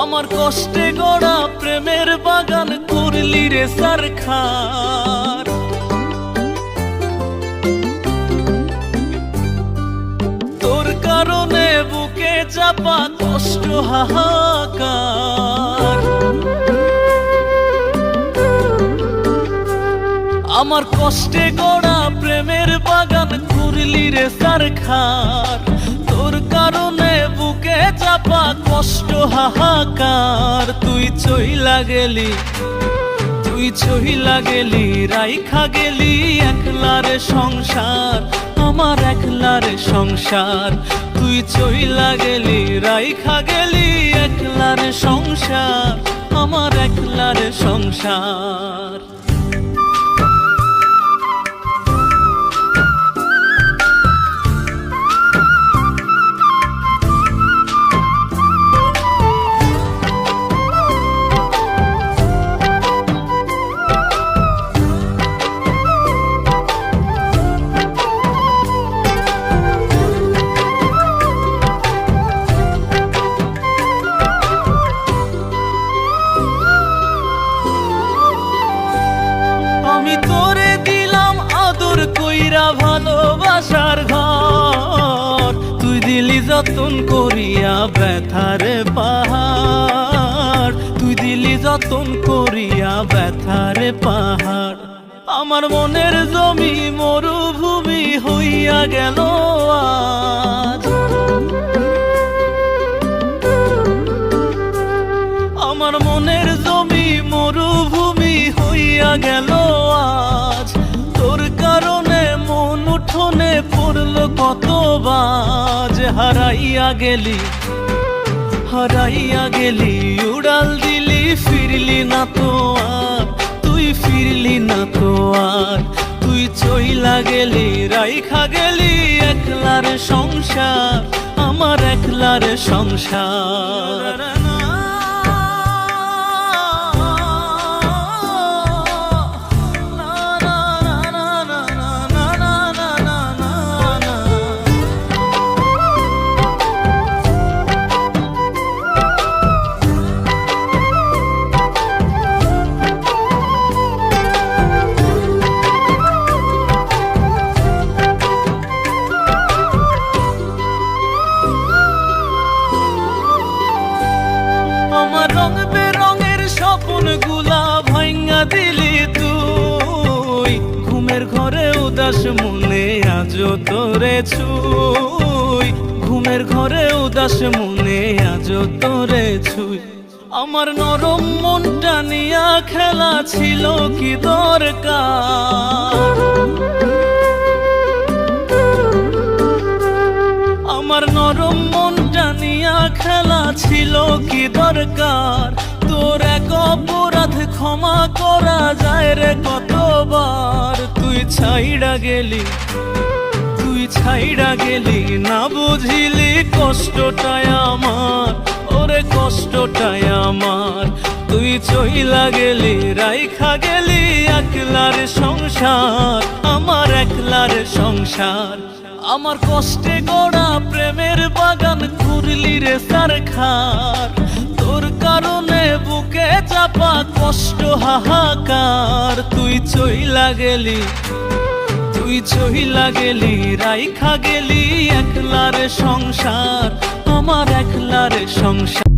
আমার কষ্টে গড়া প্রেমের বাগান করলি রে সারখার। তোর কারণে বুকে চাপা কষ্ট হাহাকার। আমার কষ্টে গড়া প্রেমের বাগান করলি রে সারখার। তোর কারণে বুকে চাপা কষ্ট হাহাকার। তুই চইলা গেলি রাইখা গেলি একলারে সংসার, আমার একলারে সংসার। তুই চইলা গেলি রাইখা গেলি একলারে সংসার, আমার একলারে সংসার। আমি তোরে দিলাম আদর কইরা ভালোবাসার ঘর, তুই দিলি যতন করিয়া ব্যথার পাহাড়। তুই দিলি যতন করিয়া ব্যথার পাহাড়। আমার মনের জমি মরুভূমি হইয়া গেল আজ। আমার মনের জমি মরুভূমি হইয়া গেল আজ। তোর কারণে মন উঠোনে পড়ল কত বাজ। হারাইয়া গেলি উড়াল দিলি, ফিরলি না তো আর, তুই ফিরলি না তো আর। তুই চইলা গেলি রাইখা গেলি একলার সংসার, আমার একলার সংসার। আমার রং বেরঙের স্বপ্ন গুলা ভাঙা দিলি তুই। ঘুমের ঘরে উদাস মনে আজও তোরে ছুই। ঘুমের ঘরে উদাস মনে আজও তোরে ছুই। আমার নরম মনটা নিয়া খেলা ছিল কি দরকার। আমার নরম মনটা নিয়া খেলা ছিল কি দরকার। তোর এক অপরাধ ক্ষমা করা যায় রে কতবার। তুই ছাইড়া গেলি না বুঝিলি কষ্টটাই আমার, ওরে কষ্টটাই আমার। তুই চইলা গেলি রাইখা গেলি একলার সংসার, আমার একলার সংসার। আমার কষ্টে গড়া প্রেমের বাগান করলি রে সারখার। তোর কারণে বুকে চাপা কষ্ট হাহাকার। তুই চইলা গেলি রাইখা গেলি একলার সংসার, আমার একলার সংসার।